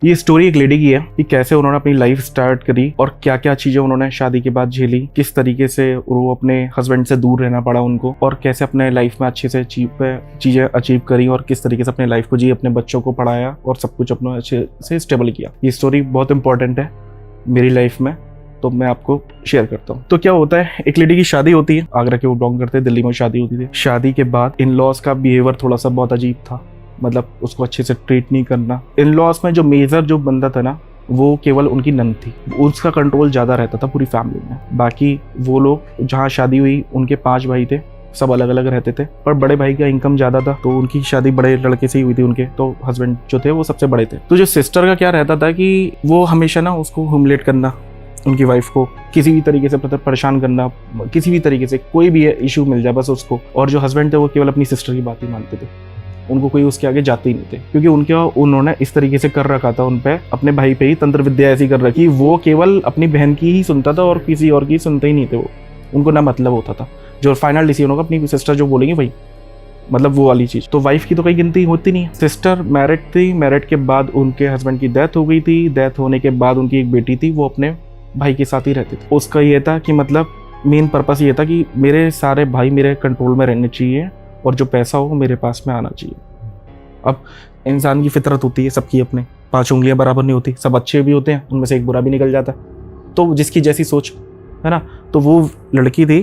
ये स्टोरी एक लेडी की है कि कैसे उन्होंने अपनी लाइफ स्टार्ट करी और क्या क्या चीजें उन्होंने शादी के बाद झेली, किस तरीके से वो अपने हस्बैंड से दूर रहना पड़ा उनको, और कैसे अपने लाइफ में अच्छे से चीजें अचीव करी और किस तरीके से अपने लाइफ को जी, अपने बच्चों को पढ़ाया और सब कुछ अपना अच्छे से स्टेबल किया। ये स्टोरी बहुत इंपॉर्टेंट है मेरी लाइफ में, तो मैं आपको शेयर करता हूँ। तो क्या होता है, एक लेडी की शादी होती है, आगरा के वो बिलोंग करते हैं, दिल्ली में शादी होती थी। शादी के बाद इन लॉज का बिहेवियर थोड़ा सा बहुत अजीब था, मतलब उसको अच्छे से ट्रीट नहीं करना। इन लॉज में जो मेजर जो बंदा था ना, वो केवल उनकी नंद थी, उसका कंट्रोल ज्यादा रहता था पूरी फैमिली में। बाकी वो लोग जहाँ शादी हुई उनके 5 भाई थे, सब अलग अलग रहते थे, पर बड़े भाई का इनकम ज्यादा था तो उनकी शादी बड़े लड़के से ही हुई थी उनके, तो हस्बैंड जो थे वो सबसे बड़े थे। तो जो सिस्टर का क्या रहता था कि वो हमेशा ना उसको ह्यूमिलेट करना, उनकी वाइफ को किसी भी तरीके से परेशान करना, किसी भी तरीके से कोई भी इशू मिल जाए बस उसको। और जो हस्बैंड थे वो केवल अपनी सिस्टर की बात ही मानते थे, उनको कोई उसके आगे जाते ही नहीं थे, क्योंकि उन्होंने इस तरीके से कर रखा था उन पे, अपने भाई पे ही तंत्र विद्या ऐसी कर रखी, वो केवल अपनी बहन की ही सुनता था और किसी और की सुनते ही नहीं थे। वो उनको ना मतलब होता था, जो फाइनल डिसीजन होगा अपनी सिस्टर जो बोलेंगे भाई, मतलब वो वाली चीज। तो वाइफ की तो कोई गिनती होती नहीं है। सिस्टर मैरिड थी, मैरिड के बाद उनके हस्बैंड की डेथ हो गई थी, डेथ होने के बाद उनकी एक बेटी थी, वो अपने भाई के साथ ही रहती थी। उसका ये था कि मतलब मेन पर्पस ये था कि मेरे सारे भाई मेरे कंट्रोल में रहने चाहिए और जो पैसा हो मेरे पास में आना चाहिए। अब इंसान की फितरत होती है सबकी, अपने 5 उंगलियां बराबर नहीं होती, सब अच्छे भी होते हैं, उनमें से एक बुरा भी निकल जाता है। तो जिसकी जैसी सोच है ना, तो वो लड़की थी,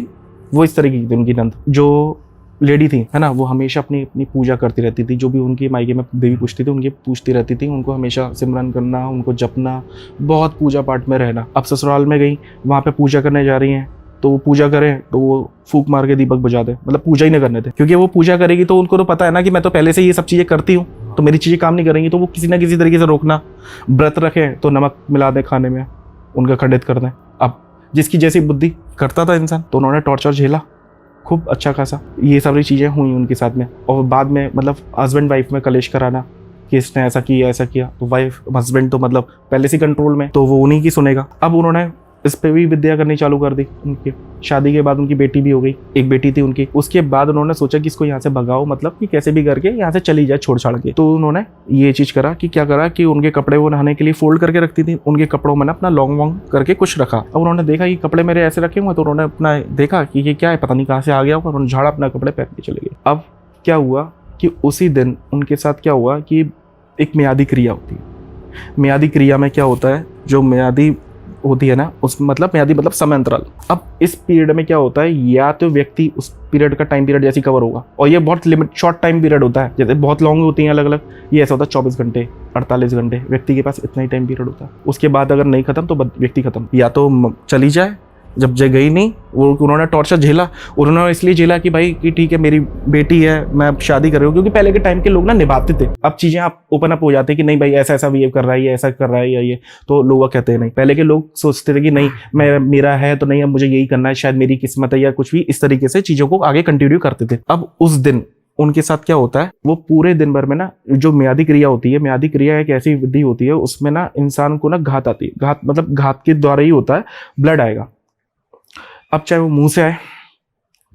वो इस तरीके की थी। उनकी नंद जो लेडी थी है ना, वो हमेशा अपनी अपनी पूजा करती रहती थी। जो भी उनकी मायके में देवी पूछती थी उनकी पूछती रहती थी, उनको हमेशा सिमरन करना, उनको जपना, बहुत पूजा पाठ में रहना। अब ससुराल में गई, वहाँ पे पूजा करने जा रही हैं, तो वो पूजा करें तो वो फूक मार के दीपक बुझा दे, मतलब पूजा ही नहीं करने थे, क्योंकि वो पूजा करेगी तो उनको तो पता है ना कि मैं तो पहले से ये सब चीज़ें करती हूँ, तो मेरी चीज़ें काम नहीं करेंगी, तो वो किसी ना किसी तरीके से रोकना। व्रत रखें तो नमक मिला दें खाने में, उनका खंडित कर दें। अब जिसकी जैसी बुद्धि करता था इंसान, तो उन्होंने टॉर्चर झेला खूब अच्छा खासा। ये सारी चीज़ें हुई उनके साथ में, और बाद में मतलब हस्बैंड वाइफ में कलेश कराना कि इसने ऐसा किया ऐसा किया, तो वाइफ हस्बैंड तो मतलब पहले से कंट्रोल में, तो वो उन्हीं की सुनेगा। अब उन्होंने इस पे भी विद्या करनी चालू कर दी। उनकी शादी के बाद उनकी बेटी भी हो गई, एक बेटी थी उनकी। उसके बाद उन्होंने सोचा कि इसको यहाँ से भगाओ, मतलब कि कैसे भी करके यहाँ से चली जाए छोड़ छाड़ के। तो उन्होंने ये चीज करा कि क्या करा कि उनके कपड़े वो नहाने के लिए फोल्ड करके रखती थी, उनके कपड़ों में ना अपना लॉन्ग वॉन्ग करके कुछ रखा। अब उन्होंने देखा कि कपड़े मेरे ऐसे रखे हुए, तो उन्होंने अपना देखा कि ये क्या है, पता नहीं कहाँ से आ गया होगा, उन्होंने झाड़ा अपना कपड़े पहन के चले गए। अब क्या हुआ कि उसी दिन उनके साथ क्या हुआ कि एक म्यादी क्रिया होती है। म्यादी क्रिया में क्या होता है, जो म्यादी होती है ना, उस मतलब म्यादी मतलब समय अंतराल। अब इस पीरियड में क्या होता है, या तो व्यक्ति उस पीरियड का टाइम पीरियड जैसे कवर होगा, और ये बहुत लिमिट शॉर्ट टाइम पीरियड होता है, जैसे बहुत लॉन्ग होती हैं अलग अलग, ये ऐसा होता है 24 घंटे 48 घंटे, व्यक्ति के पास इतना ही टाइम पीरियड होता है। उसके बाद अगर नहीं खत्म तो व्यक्ति खत्म, या तो चली जाए। जब जय गई नहीं, वो उन्होंने टॉर्चर झेला। उन्होंने इसलिए झेला कि भाई कि ठीक है मेरी बेटी है, मैं अब शादी कर रही हूँ, क्योंकि पहले के टाइम के लोग ना निभाते थे। अब चीजें आप ओपन अप हो जाते हैं कि नहीं भाई ऐसा ऐसा बिहेव कर रहा है, ये ऐसा कर रहा है या ये, तो लोग कहते हैं नहीं। पहले के लोग सोचते थे कि नहीं मेरा है तो नहीं, अब मुझे यही करना है, शायद मेरी किस्मत है या कुछ भी, इस तरीके से चीजों को आगे कंटिन्यू करते थे। अब उस दिन उनके साथ क्या होता है, वो पूरे दिन भर में ना जो म्यादी क्रिया होती है, म्यादी क्रिया एक ऐसी विधि होती है, उसमें ना इंसान को ना घात आती है। घात मतलब घात के द्वारा ही होता है, ब्लड आएगा। अब चाहे वो मुंह से आए,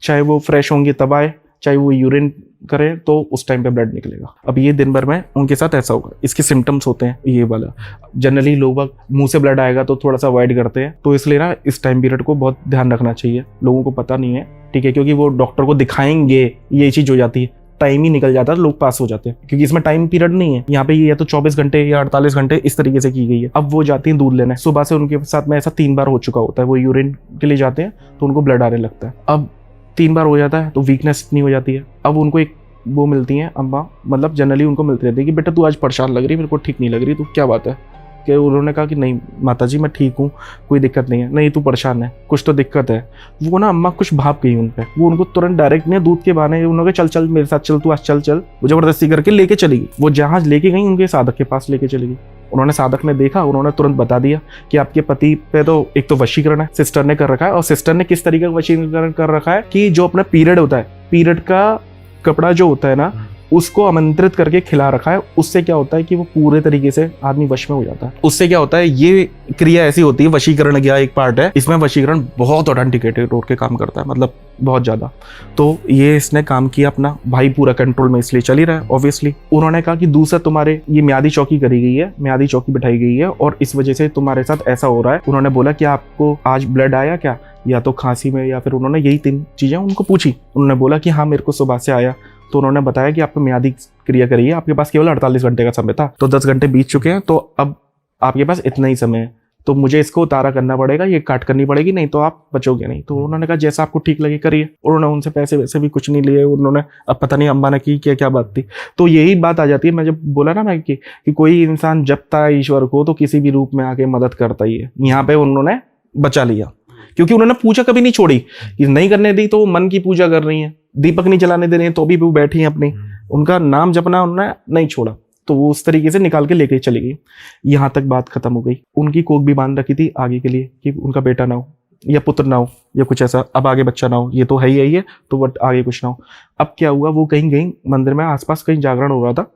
चाहे वो फ्रेश होंगे तब आए, चाहे वो यूरिन करे, तो उस टाइम पे ब्लड निकलेगा। अब ये दिन भर में उनके साथ ऐसा होगा। इसके सिम्टम्स होते हैं ये वाला। जनरली लोग मुंह से ब्लड आएगा तो थोड़ा सा अवॉइड करते हैं, तो इसलिए ना इस टाइम पीरियड को बहुत ध्यान रखना चाहिए। लोगों को पता नहीं है, ठीक है, क्योंकि वो डॉक्टर को दिखाएंगे ये चीज हो जाती है, टाइम ही निकल जाता है, लोग पास हो जाते हैं, क्योंकि इसमें टाइम पीरियड नहीं है। यहाँ पे ये या तो 24 घंटे या 48 घंटे इस तरीके से की गई है। अब वो जाती हैं दूध लेने, सुबह से उनके साथ में ऐसा 3 बार हो चुका होता है, वो यूरिन के लिए जाते हैं तो उनको ब्लड आने लगता है। अब 3 बार हो जाता है तो वीकनेस इतनी हो जाती है। अब उनको एक वो मिलती हैं अम्मा, मतलब जनरली उनको मिलती रहती है कि बेटा तू आज परेशान लग रही है, मेरे को ठीक नहीं लग रही, तो क्या बात है। कि उन्होंने कहा कि नहीं माताजी मैं ठीक हूँ, कोई दिक्कत नहीं है। नहीं तू परेशान है, कुछ तो दिक्कत है। वो ना अम्मा कुछ भाप गई उन पे, वो उनको तुरंत डायरेक्ट नहीं दूध के बहाने उन्होंने चल चल मेरे साथ चल, तू आज चल चल, वो जबरदस्ती करके लेके चली गई। वो जहाँ लेके गई उनके साधक के पास लेके चली गई। उन्होंने साधक ने देखा, उन्होंने तुरंत बता दिया कि आपके पति पे तो एक तो वशीकरण है, सिस्टर ने कर रखा है। और सिस्टर ने किस तरीके का वशीकरण कर रखा है कि जो अपना पीरियड होता है, पीरियड का कपड़ा जो होता है ना, उसको आमंत्रित करके खिला रखा है। उससे क्या होता है कि वो पूरे तरीके से आदमी वश में हो जाता है। उससे क्या होता है, ये क्रिया ऐसी होती है, वशीकरण का एक पार्ट है इसमें, वशीकरण बहुत ऑथेंटिकेटेड होकर काम करता है, मतलब बहुत ज्यादा। तो ये इसने काम किया अपना, भाई पूरा कंट्रोल में इसलिए चल ही रहा है ऑब्वियसली। उन्होंने कहा कि दूसरा तुम्हारे ये म्यादी चौकी करी गई है, म्यादी चौकी बिठाई गई है और इस वजह से तुम्हारे साथ ऐसा हो रहा है। उन्होंने बोला कि आपको आज ब्लड आया क्या, या तो खांसी में, या फिर उन्होंने यही 3 चीजें उनको पूछी। उन्होंने बोला कि हाँ मेरे को सुबह से आया। तो उन्होंने बताया कि आपको म्यादी क्रिया करी है, आपके पास केवल 48 घंटे का समय था, तो 10 घंटे बीत चुके हैं, तो अब आपके पास इतना ही समय है, तो मुझे इसको उतारा करना पड़ेगा, ये काट करनी पड़ेगी, नहीं तो आप बचोगे नहीं। तो उन्होंने कहा जैसा आपको ठीक लगे करिए। उन्होंने उनसे पैसे वैसे भी कुछ नहीं लिए उन्होंने, अब पता नहीं अम्बा ने की क्या बात थी। तो यही बात आ जाती है, मैं जब बोला ना मैं कि कोई इंसान जपता है ईश्वर को तो किसी भी रूप में आके मदद करता ही है। यहाँ पे उन्होंने बचा लिया, क्योंकि उन्होंने पूजा कभी नहीं छोड़ी कि नहीं करने दी, तो वो मन की पूजा कर रही है, दीपक नहीं जलाने दे रही है तो भी वो बैठी है अपनी, उनका नाम जपना उन्होंने नहीं छोड़ा। तो वो उस तरीके से निकाल के लेके चली गई। यहाँ तक बात खत्म हो गई। उनकी कोख भी बांध रखी थी आगे के लिए कि उनका बेटा ना हो या पुत्र ना हो या कुछ ऐसा, अब आगे बच्चा ना हो, ये तो है ही है, तो बट आगे कुछ ना हो। अब क्या हुआ, वो कहीं गई मंदिर में, आसपास कहीं जागरण हो रहा था,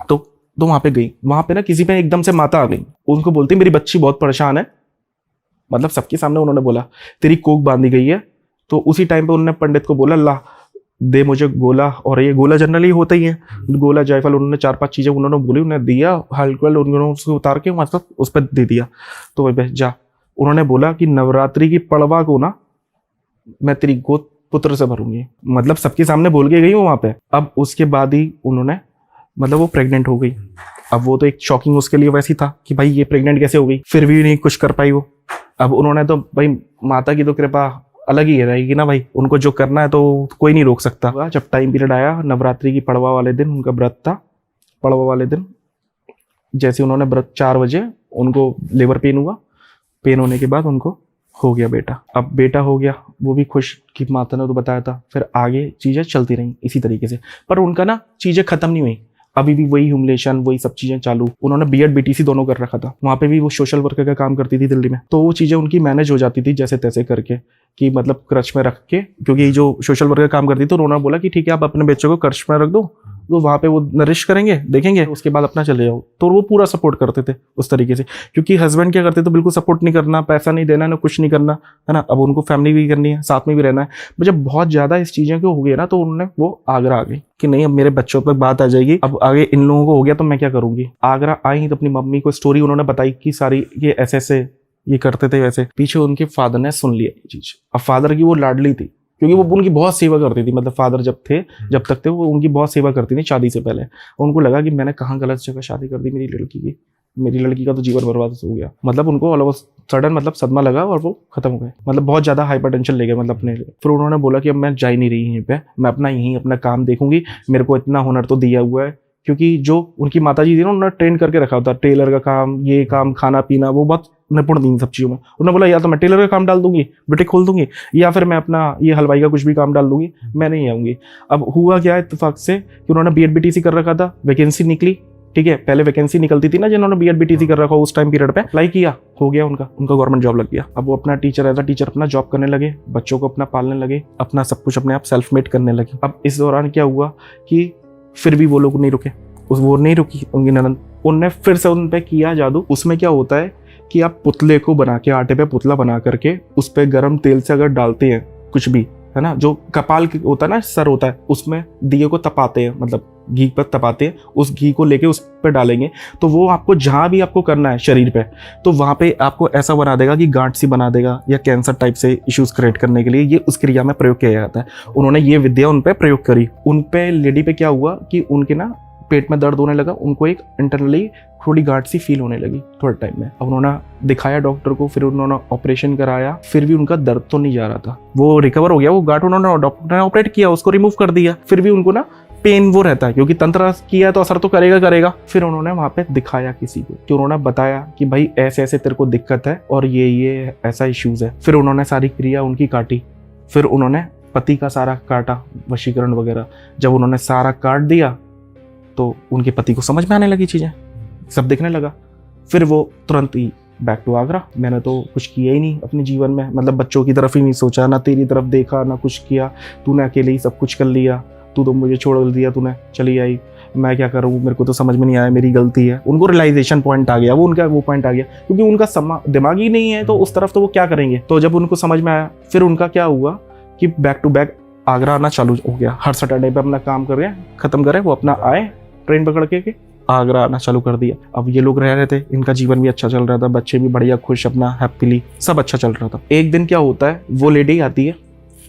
तो वहां पे गई। वहां पे ना किसी पे एकदम से माता आ गई, उनको बोलती मेरी बच्ची बहुत परेशान है, मतलब सबके सामने उन्होंने बोला तेरी कोख बांधी गई है। तो उसी टाइम पे उन्होंने पंडित को बोला ला दे मुझे गोला, और ये गोला जनरली होता ही है, गोला जायफल, उन्होंने 4-5 चीजें उन्होंने बोली, उन्हें दिया हल्का, उन्होंने उसको उतार के मतलब उस पर दे दिया। तो वह जा, उन्होंने बोला कि नवरात्रि की पड़वा को ना मैं तेरी गोद पुत्र से भरूंगी, मतलब सबके सामने बोल के गई वो वहां पे। अब उसके बाद ही उन्होंने मतलब वो प्रेग्नेंट हो गई। अब वो तो एक शॉकिंग उसके लिए वैसी था कि भाई ये प्रेग्नेंट कैसे हो गई, फिर भी नहीं कुछ कर पाई वो। अब उन्होंने तो भाई माता की तो कृपा अलग ही रहेगी ना भाई, उनको जो करना है तो कोई नहीं रोक सकता। जब टाइम पीरियड आया नवरात्रि की पड़वा वाले दिन, उनका व्रत था, पड़वा वाले दिन जैसे उन्होंने व्रत 4 बजे उनको लेबर पेन हुआ, पेन होने के बाद उनको हो गया बेटा। अब बेटा हो गया, वो भी खुश कि माता ने तो बताया था। फिर आगे चीजें चलती रही इसी तरीके से, पर उनका ना चीजें खत्म नहीं हुई, अभी भी वही ह्यूमिलेशन, वही सब चीजें चालू। उन्होंने बीएड बीटीसी दोनों कर रखा था, वहां पे भी वो सोशल वर्कर का काम करती थी दिल्ली में, तो वो चीजें उनकी मैनेज हो जाती थी जैसे तैसे करके, कि मतलब क्रच में रख के, क्योंकि जो सोशल वर्कर काम करती थी तो उन्होंने बोला कि ठीक है आप अपने बच्चों को क्रच में रख दो, तो वहां पे वो नरिश करेंगे, देखेंगे, उसके बाद अपना चले जाओ। तो वो पूरा सपोर्ट करते थे उस तरीके से, क्योंकि हस्बैंड क्या करते तो बिल्कुल सपोर्ट नहीं करना, पैसा नहीं देना ना, कुछ नहीं करना, है ना। अब उनको फैमिली भी करनी है, साथ में भी रहना है। जब बहुत ज्यादा इस चीजें को हो गया ना, तो उन्होंने वो आगरा आ गई कि नहीं अब मेरे बच्चों पर बात आ जाएगी, अब आगे इन लोगों को हो गया तो मैं क्या करूंगी। आगरा आई तो अपनी मम्मी को स्टोरी उन्होंने बताई कि सारी ये ऐसे ये करते थे वैसे। पीछे उनके फादर ने सुन लिया ये चीज। अब फादर की वो लाडली थी, क्योंकि वो उनकी बहुत सेवा करती थी, मतलब फादर जब तक थे वो उनकी बहुत सेवा करती थी शादी से पहले। उनको लगा कि मैंने कहाँ गलत जगह शादी कर दी मेरी लड़की का तो जीवन बर्बाद हो गया। मतलब उनको ऑल ऑफ सडन मतलब सदमा लगा और वो खत्म हो गए, मतलब बहुत ज्यादा हाइपरटेंशन ले गए मतलब अपने लिए। फिर उन्होंने बोला कि अब मैं जा ही नहीं रही यहीं पे, मैं अपना यहीं अपना काम देखूंगी, मेरे को इतना हुनर तो दिया हुआ है। क्योंकि जो उनकी माता जी थी ना, उन्होंने ट्रेन करके रखा था, टेलर का काम, ये काम, खाना पीना, वो बहुत निपुण थी इन सब चीजों में। उन्होंने बोला या तो मैं टेलर का काम डाल दूंगी, बुटीक खोल दूंगी, या फिर मैं अपना ये हलवाई का कुछ भी काम डाल दूंगी, मैं नहीं आऊंगी। अब हुआ क्या इत्तेफाक से कि उन्होंने बीएड बीटीसी कर रखा था, वैकेंसी निकली, ठीक है, पहले वैकेंसी निकलती थी ना, जिन्होंने बीएड बीटीसी कर रखा उस टाइम पीरियड पे अप्लाई किया, हो गया उनका गवर्नमेंट जॉब लग गया। अब वो अपना टीचर एज अ टीचर अपना जॉब करने लगे, बच्चों को अपना पालने लगे, अपना सब कुछ अपने आप सेल्फ मेड करने लगे। अब इस दौरान क्या हुआ कि फिर भी वो लोग नहीं रुके, वो नहीं रुकी उनकी ननद, उनने फिर से उन पे किया जादू। उसमें क्या होता है कि आप पुतले को बना के, आटे पे पुतला बना करके उस पे गर्म तेल से अगर डालते हैं कुछ भी, है ना, जो कपाल होता है ना, सर होता है, उसमें दिए को तपाते हैं, मतलब घी पर तपाते हैं, उस घी को लेके उस पर डालेंगे, तो वो आपको जहां भी आपको करना है शरीर पे, तो वहां पे आपको ऐसा बना देगा कि गांठ सी बना देगा, या कैंसर टाइप से इश्यूज क्रिएट करने के लिए ये उस क्रिया में प्रयोग किया जाता है। उन्होंने ये विद्या उन पे प्रयोग करी। उन पे लेडी पे क्या हुआ कि उनके ना पेट में दर्द होने लगा, उनको एक इंटरनली थोड़ी गांठ सी फील होने लगी थोड़े टाइम में। अब उन्होंने दिखाया डॉक्टर को, फिर उन्होंने ऑपरेशन कराया, फिर भी उनका दर्द तो नहीं जा रहा था, वो रिकवर हो गया, वो गांठ उन्होंने डॉक्टर ने ऑपरेट किया, उसको रिमूव कर दिया, फिर भी उनको ना पेन वो रहता है, क्योंकि तंत्र किया तो असर तो करेगा। फिर उन्होंने वहां पे दिखाया किसी को, कि उन्होंने बताया कि भाई ऐसे ऐसे तेरे को दिक्कत है और ये ऐसा इश्यूज है। फिर उन्होंने सारी क्रिया उनकी काटी, फिर उन्होंने पति का सारा काटा, वशीकरण वगैरह। जब उन्होंने सारा काट दिया तो उनके पति को समझ में आने लगी चीजें, सब दिखने लगा। फिर वो तुरंत ही बैक टू आगरा, मैंने तो कुछ किया ही नहीं अपने जीवन में, मतलब बच्चों की तरफ ही नहीं सोचा, ना तेरी तरफ देखा, ना कुछ किया, तूने अकेले ही सब कुछ कर लिया, तू तो मुझे छोड़ दिया, तूने चली आई, मैं क्या करूँ, मेरे को तो समझ में नहीं आया, मेरी गलती है। उनको रियलाइजेशन पॉइंट आ गया, वो उनका वो पॉइंट आ गया, क्योंकि उनका दिमाग ही नहीं है तो उस तरफ तो वो क्या करेंगे। तो जब उनको समझ में आया, फिर उनका क्या हुआ कि बैक टू बैक आगरा आना चालू हो गया। हर सैटरडे पे अपना काम कर रहे खत्म करे, वो अपना आए ट्रेन पकड़ के आगरा आना चालू कर दिया। अब ये लोग रह रहे थे, इनका जीवन भी अच्छा चल रहा था, बच्चे भी बढ़िया खुश, अपना हैप्पीली सब अच्छा चल रहा था। एक दिन क्या होता है, वो लेडी आती है,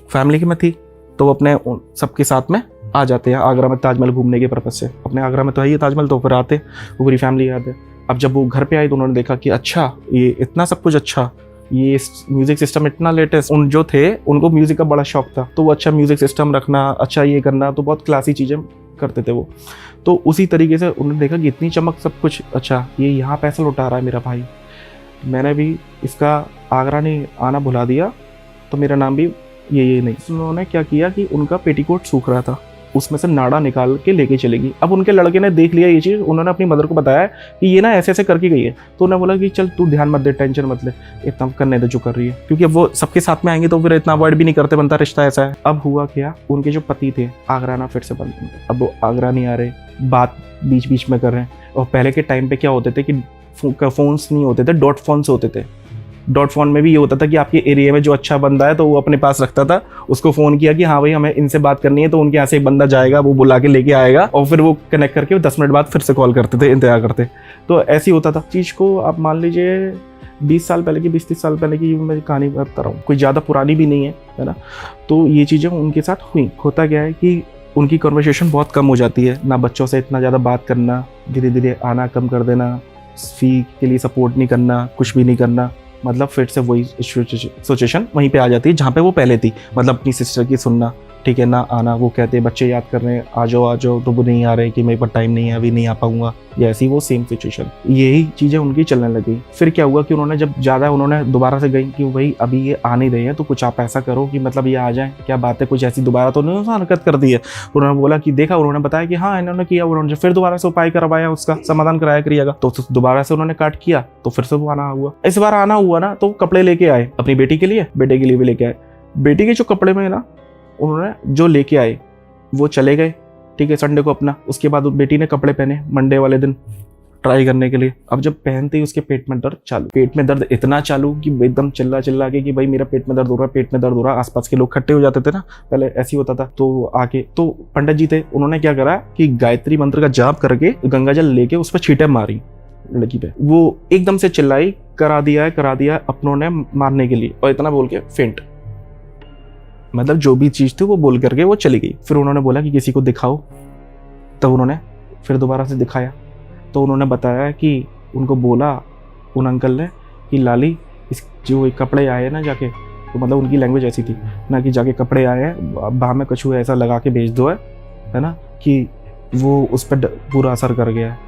फैमिली की में थी, तो वो अपने सबके साथ में आ जाते हैं आगरा में ताजमहल घूमने के पर्पज से। अपने आगरा में तो है ही ताजमहल, तो फिर आते वो पूरी फैमिली आते। अब जब वो घर पे आई तो उन्होंने देखा कि अच्छा ये इतना सब कुछ, अच्छा ये म्यूजिक सिस्टम इतना लेटेस्ट। उन जो थे उनको म्यूजिक का बड़ा शौक था, तो वो अच्छा म्यूजिक सिस्टम रखना, अच्छा ये करना, तो बहुत क्लासी चीज़ें करते थे वो। तो उसी तरीके से उन्होंने देखा कि इतनी चमक सब कुछ, अच्छा ये यहाँ पैसा लुटा रहा है मेरा भाई, मैंने भी इसका आगरा नहीं आना भुला दिया, तो मेरा नाम भी ये नहीं। उन्होंने क्या किया कि उनका पेटीकोट सूख रहा था, उसमें से नाड़ा निकाल के लेके चलेगी। अब उनके लड़के ने देख लिया ये चीज़, उन्होंने अपनी मदर को बताया कि ये ना ऐसे ऐसे करके गई है। तो उन्होंने बोला कि चल तू ध्यान मत दे, टेंशन मत ले, इतना करने दे जो कर रही है, क्योंकि अब वो सबके साथ में आएंगे तो फिर इतना अवॉइड भी नहीं करते, बनता रिश्ता ऐसा है। अब हुआ क्या, उनके जो पति थे आगरा आना फिर से बंद। अब वो आगरा नहीं आ रहे, बात बीच बीच में कर रहे हैं। और पहले के टाइम पे क्या होते थे कि फ़ोन्स नहीं होते थे, डॉट फोन्स होते थे। डॉट फोन में भी ये होता था कि आपके एरिया में जो अच्छा बंदा है तो वो अपने पास रखता था, उसको फ़ोन किया कि हाँ भाई हमें इनसे बात करनी है, तो उनके यहाँ से एक बंदा जाएगा, वो बुला के लेके आएगा, और फिर वो कनेक्ट करके 10 मिनट बाद फिर से कॉल करते थे, इंतजार करते। तो ऐसे ही होता था चीज़ को। आप मान लीजिए 20 साल पहले की, 20-30 साल पहले की मैं कहानी बता रहा हूँ, कोई ज़्यादा पुरानी भी नहीं है ना। तो ये चीज़ें उनके साथ हुई। होता क्या है कि उनकी कन्वर्सेशन बहुत कम हो जाती है, ना बच्चों से इतना ज़्यादा बात करना, धीरे धीरे आना कम कर देना, फी के लिए सपोर्ट नहीं करना, कुछ भी नहीं करना। मतलब फिर से वही सिचुएशन वहीं पे आ जाती है जहाँ पे वो पहले थी। मतलब अपनी सिस्टर की सुनना, ठीक है ना आना, वो कहते हैं बच्चे याद कर रहे हैं आ जाओ, तो वो नहीं आ रहे कि मेरे पास टाइम नहीं है, अभी नहीं आ पाऊंगा, या ऐसी वो सेम सिचुएशन, यही चीज़ें उनकी चलने लगी। फिर क्या हुआ कि उन्होंने जब ज़्यादा उन्होंने दोबारा से गई कि भाई अभी ये आ नहीं रहे हैं, तो कुछ आप ऐसा करो कि मतलब ये आ जाए, क्या बात है, कुछ ऐसी दोबारा तो उन्होंने हरकत कर दी है। उन्होंने बोला कि देखा, उन्होंने बताया कि हाँ इन्होंने किया, उन्होंने फिर दोबारा से उपाय करवाया, उसका समाधान कराया क्रिया का, तो दोबारा से उन्होंने काट किया, तो फिर से वो आना हुआ। इस बार आना हुआ ना, तो कपड़े लेके आए अपनी बेटी के लिए, बेटे के लिए भी लेके आए। बेटी के जो कपड़े में ना उन्होंने जो लेके आए वो चले गए, ठीक है, संडे को अपना। उसके बाद बेटी ने कपड़े पहने मंडे वाले दिन ट्राई करने के लिए। अब जब पहनते ही उसके पेट में दर्द चालू, पेट में दर्द इतना चालू कि एकदम चिल्ला के कि भाई मेरा पेट में दर्द हो रहा है, पेट में दर्द हो रहा है। आसपास के लोग इकट्ठे हो जाते थे ना, पहले ऐसे ही होता था। तो आके तो पंडित जी थे, उन्होंने क्या करा कि गायत्री मंत्र का जाप करके गंगा जल लेके उस पर छींटे मारी लड़की पे। वो एकदम से चिल्लाई, करा दिया अपनों ने मारने के लिए, और इतना बोल के फेंट, मतलब जो भी चीज़ थी वो बोल करके वो चली गई। फिर उन्होंने बोला कि किसी को दिखाओ, तब उन्होंने फिर दोबारा से दिखाया, तो उन्होंने बताया कि उनको बोला उन अंकल ने कि लाली इस जो कपड़े आए हैं ना जाके, तो मतलब उनकी लैंग्वेज ऐसी थी ना कि जाके कपड़े आए हैं, बाह में कछुआ ऐसा लगा के भेज दो है ना, कि वो उस पर पूरा असर कर गया है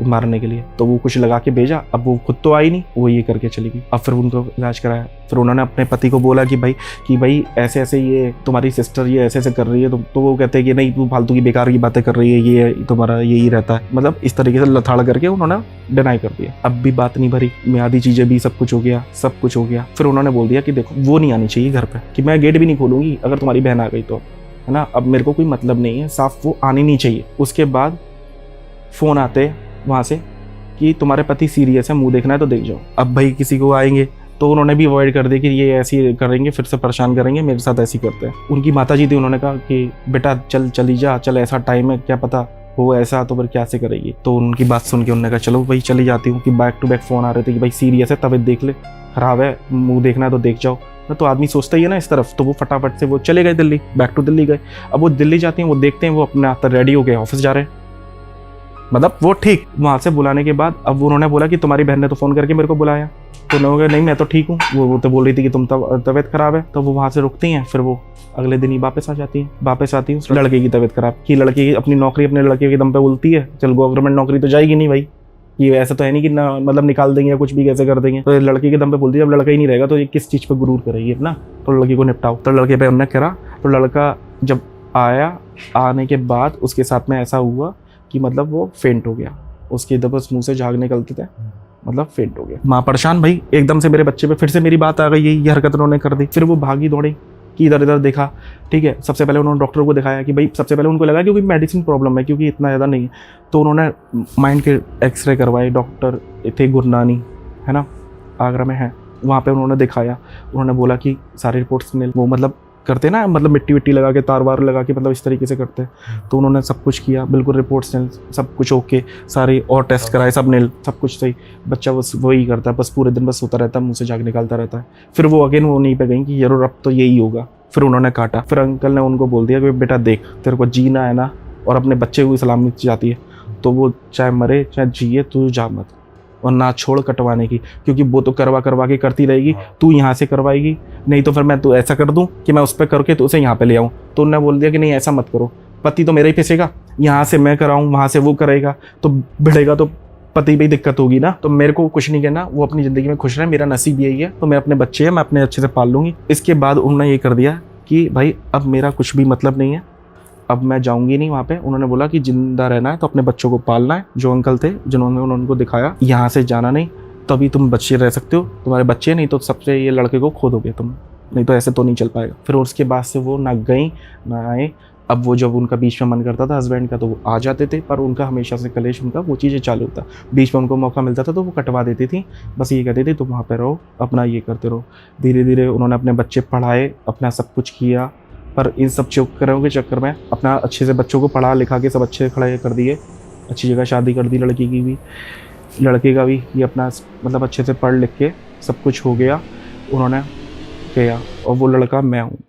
मारने के लिए। तो वो कुछ लगा के भेजा, अब वो खुद तो आई नहीं, वो ये करके चली गई। अब फिर उनको इलाज कराया। फिर उन्होंने अपने पति को बोला कि भाई ऐसे ऐसे ये तुम्हारी सिस्टर ये ऐसे ऐसे कर रही है, तो वो कहते हैं कि नहीं तू फालतू की बेकार की बातें कर रही है, ये तुम्हारा यही रहता है। मतलब इस तरीके से लथाड़ करके उन्होंने डिनाई कर दिया। अब भी बात नहीं भरी, मियादी चीज़ें भी सब कुछ हो गया। फिर उन्होंने बोल दिया कि देखो वो नहीं आनी चाहिए घर पर, कि मैं गेट भी नहीं खोलूंगी अगर तुम्हारी बहन आ गई तो, है ना, अब मेरे को कोई मतलब नहीं है, साफ वो आनी नहीं चाहिए। उसके बाद फ़ोन आते वहाँ से कि तुम्हारे पति सीरियस है, मुंह देखना है तो देख जाओ। अब भाई किसी को आएंगे तो उन्होंने भी अवॉइड कर दिया कि ये ऐसी करेंगे, फिर से परेशान करेंगे, मेरे साथ ऐसी करते हैं। उनकी माता जी थी, उन्होंने कहा कि बेटा चली जा, चल ऐसा टाइम है, क्या पता हो ऐसा, तो फिर क्या से करेगी। तो उनकी बात सुन के उन्होंने कहा चलो भाई चली जाती हूँ। कि बैक टू बैक फ़ोन आ रहे थे कि भाई सीरियस है, तबीयत देख ले, खराब है, मुँह देखना है तो देख जाओ। तो आदमी सोचता ही है ना इस तरफ, तो वो फटाफट से वो चले गए दिल्ली, बैक टू दिल्ली गए। अब वो दिल्ली जाती हैं, वो देखते हैं वो अपने रेडी हो गए ऑफिस जा रहे हैं, मतलब वो ठीक। वहाँ से बुलाने के बाद अब उन्होंने बोला कि तुम्हारी बहन ने तो फ़ोन करके मेरे को बुलाया, तो उन्होंने कहा नहीं मैं तो ठीक हूँ। वो तो बोल रही थी कि तुम तबीयत ख़राब है। तो वो वहाँ से रुकती हैं, फिर वो अगले दिन ही वापस आती हैं। उस लड़के की तबीयत ख़राब की, लड़की अपनी नौकरी अपने लड़के के दम पे बोलती है, चल गवर्नमेंट नौकरी तो जाएगी नहीं भाई, ये ऐसा तो है नहीं कि ना मतलब निकाल देंगे या कुछ भी कैसे कर देंगे। तो लड़के के दम पे बोलती है, अब लड़का ही नहीं रहेगा तो ये किस चीज़ पे गुरूर करेगी अपना, तो लड़की को निपटाओ। तो लड़के पे उन्होंने करा। तो लड़का जब आया, आने के बाद उसके साथ में ऐसा हुआ कि मतलब वो फेंट हो गया, उसके बस मुंह से झाग निकलते थे, मतलब फेंट हो गया। माँ परेशान भाई, एकदम से मेरे बच्चे पे फिर से मेरी बात आ गई, ये हरकत उन्होंने कर दी। फिर वो भागी दौड़ी कि इधर इधर देखा, ठीक है। सबसे पहले उन्होंने डॉक्टर को दिखाया कि भाई, सबसे पहले उनको लगा कि कोई मेडिसिन प्रॉब्लम है क्योंकि इतना ज़्यादा नहीं है, तो उन्होंने माइंड के एक्सरे करवाए। डॉक्टर थे गुरनानी, है ना, आगरा में है, वहाँ पे उन्होंने दिखाया। उन्होंने बोला कि सारी रिपोर्ट्स नील, वो मतलब करते ना, मतलब मिट्टी विट्टी लगा के, तार वार लगा के, मतलब इस तरीके से करते हैं। तो उन्होंने सब कुछ किया, बिल्कुल रिपोर्ट्स नील, सब कुछ ओके, सारे और टेस्ट कराए, सब नील, सब कुछ सही। बच्चा बस वही करता है, बस पूरे दिन बस सोता रहता है, मुँह से झाग निकालता रहता है। फिर वो अगेन वो नहीं पे गई कि यार अब तो यही होगा। फिर उन्होंने काटा। फिर अंकल ने उनको बोल दिया कि बेटा देख, तेरे को जीना है ना, और अपने बच्चे को सलामत जाती है, तो वो चाहे मरे चाहे जिए, तू जा मत, और ना छोड़ कटवाने की, क्योंकि वो तो करवा के करती रहेगी, तू यहाँ से करवाएगी, नहीं तो फिर मैं तो ऐसा कर दूँ कि मैं उस पर करके तो उसे यहाँ पे ले आऊँ। तो उन्होंने बोल दिया कि नहीं ऐसा मत करो, पति तो मेरा ही फंसेगा, यहाँ से मैं कराऊँ, वहाँ से वो करेगा, तो भिड़ेगा तो पति भी दिक्कत होगी ना। तो मेरे को कुछ नहीं कहना, वो अपनी ज़िंदगी में खुश रहे, मेरा नसीब यही है, तो मैं अपने बच्चे हैं, मैं अपने अच्छे से पाल लूँगी। इसके बाद उन्होंने ये कर दिया कि भाई अब मेरा कुछ भी मतलब नहीं है, अब मैं जाऊंगी नहीं वहाँ पे। उन्होंने बोला कि जिंदा रहना है तो अपने बच्चों को पालना है। जो अंकल थे जिन्होंने उनको दिखाया, यहाँ से जाना नहीं, तभी तुम बच्चे रह सकते हो, तुम्हारे बच्चे, नहीं तो सबसे ये लड़के को खो दोगे तुम, नहीं तो ऐसे तो नहीं चल पाएगा। फिर उसके बाद से वो ना गई ना आए। अब वो जब उनका बीच में मन करता था हस्बैंड का तो वो आ जाते थे, पर उनका हमेशा से कलेश, उनका वो चीज़ें चालू था। बीच में उनको मौका मिलता था तो वो कटवा देती थी, बस ये कहती थी तुम वहाँ पे रहो, अपना ये करते रहो। धीरे धीरे उन्होंने अपने बच्चे पढ़ाए, अपना सब कुछ किया, पर इन सब चक्करों के चक्कर में अपना अच्छे से बच्चों को पढ़ा लिखा के सब अच्छे खड़े कर दिए, अच्छी जगह शादी कर दी लड़की की भी, लड़के का भी। ये अपना मतलब अच्छे से पढ़ लिख के सब कुछ हो गया, उन्होंने किया, और वो लड़का मैं हूँ।